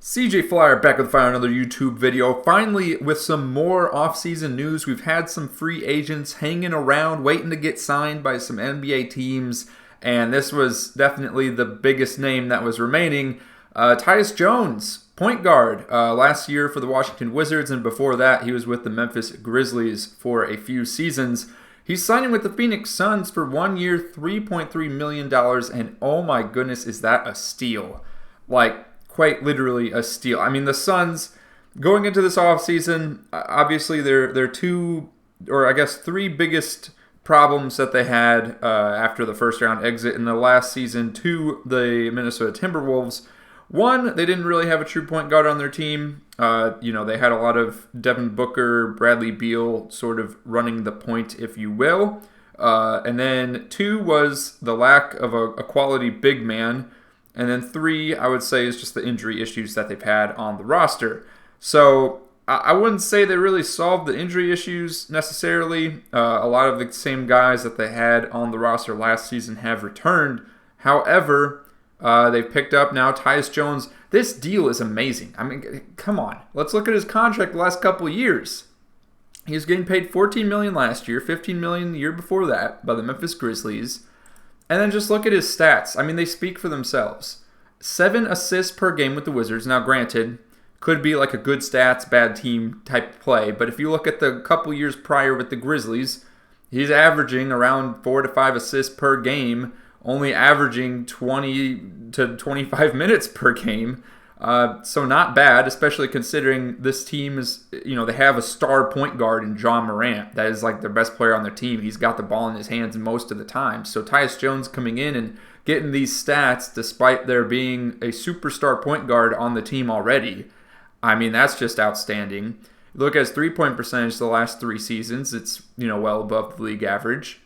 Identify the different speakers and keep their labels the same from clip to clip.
Speaker 1: CJ Flyer back with another YouTube video. Finally, with some more off-season news. We've had some free agents hanging around, waiting to get signed by some NBA teams. And this was definitely the biggest name that was remaining. Tyus Jones, point guard, last year for the Washington Wizards. And before that, he was with the Memphis Grizzlies for a few seasons. He's signing with the Phoenix Suns for 1 year, $3.3 million. And oh my goodness, is that a steal. Quite literally a steal. I mean, the Suns, going into this offseason, obviously their two, or I guess three biggest problems that they had after the first round exit in the last season to the Minnesota Timberwolves. One, they didn't really have a true point guard on their team. They had a lot of Devin Booker, Bradley Beal sort of running the point, if you will. And then two was the lack of a quality big man. And then three, I would say, is just the injury issues that they've had on the roster. So I wouldn't say they really solved the injury issues necessarily. A lot of the same guys that they had on the roster last season have returned. However, they've picked up now Tyus Jones. This deal is amazing. I mean, come on. Let's look at his contract the last couple of years. He was getting paid $14 million last year, $15 million the year before that by the Memphis Grizzlies. And then just look at his stats. I mean, they speak for themselves. 7 assists per game with the Wizards. Now, granted, could be like a good stats, bad team type play. But if you look at the couple years prior with the Grizzlies, he's averaging around 4 to 5 assists per game, only averaging 20 to 25 minutes per game. So not bad, especially considering this team is, they have a star point guard in John Morant. That is like their best player on their team. He's got the ball in his hands most of the time. So Tyus Jones coming in and getting these stats despite there being a superstar point guard on the team already. I mean, that's just outstanding. Look at his three-point percentage the last 3 seasons. It's, well above the league average.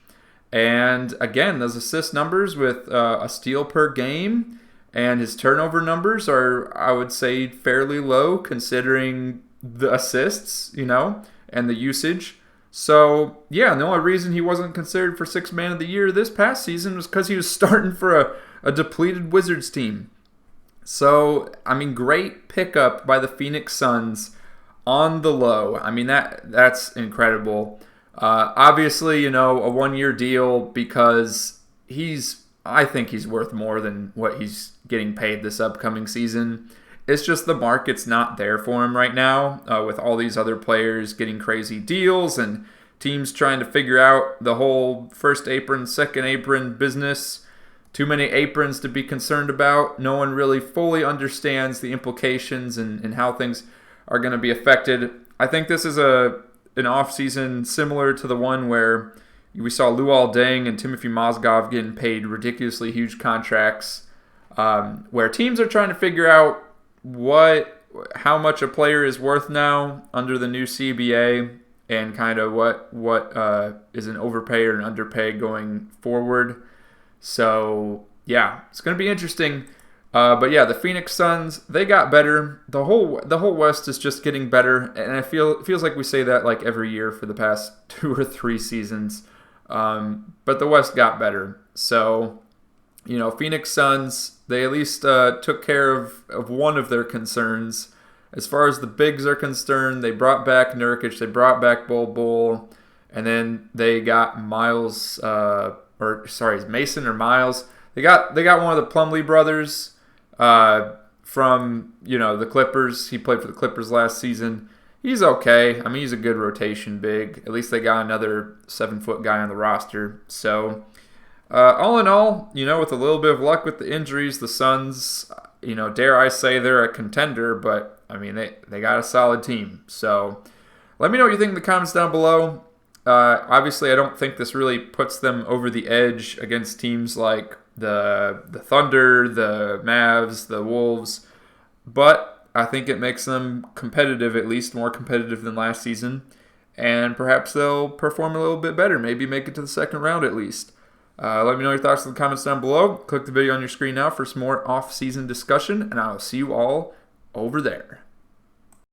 Speaker 1: And again, those assist numbers with a steal per game. And his turnover numbers are, I would say, fairly low considering the assists, and the usage. So, yeah, the only reason he wasn't considered for Sixth Man of the Year this past season was because he was starting for a depleted Wizards team. So, I mean, great pickup by the Phoenix Suns on the low. I mean, that's incredible. Obviously, a 1-year deal because I think he's worth more than what he's getting paid this upcoming season. It's just the market's not there for him right now with all these other players getting crazy deals and teams trying to figure out the whole first apron, second apron business. Too many aprons to be concerned about. No one really fully understands the implications and how things are going to be affected. I think this is an offseason similar to the one where we saw Luol Deng and Timothy Mozgov getting paid ridiculously huge contracts, where teams are trying to figure out how much a player is worth now under the new CBA and kind of what is an overpay or an underpay going forward. So yeah, it's going to be interesting. But yeah, the Phoenix Suns, they got better. The whole West is just getting better, and it feels like we say that like every year for the past 2 or 3 seasons. But the West got better. So, Phoenix Suns, they at least took care of one of their concerns. As far as the bigs are concerned, they brought back Nurkic, they brought back Bol, and then they got Mason or Miles. They got one of the Plumlee brothers from, the Clippers. He played for the Clippers last season. He's okay. I mean, he's a good rotation big. At least they got another 7-foot guy on the roster. So, all in all, with a little bit of luck with the injuries, the Suns, dare I say they're a contender, but, I mean, they got a solid team. So, let me know what you think in the comments down below. Obviously, I don't think this really puts them over the edge against teams like the Thunder, the Mavs, the Wolves, but I think it makes them competitive, at least more competitive than last season. And perhaps they'll perform a little bit better. Maybe make it to the second round at least. Let me know your thoughts in the comments down below. Click the video on your screen now for some more off-season discussion. And I'll see you all over there.